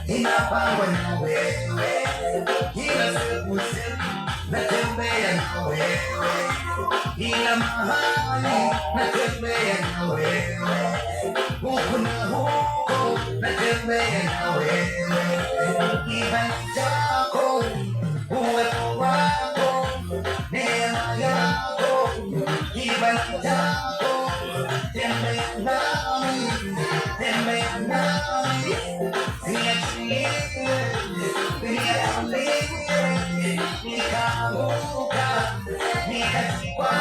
Inapangwa na wewe, kila siku natembea na wewe, kila mahali natembea na wewe, huku na huko natembea na wewe, kibali chako, uwepo wako, neema yako, kibali chako, tembea nami, tembea nami. Nikaanguka, nikachukua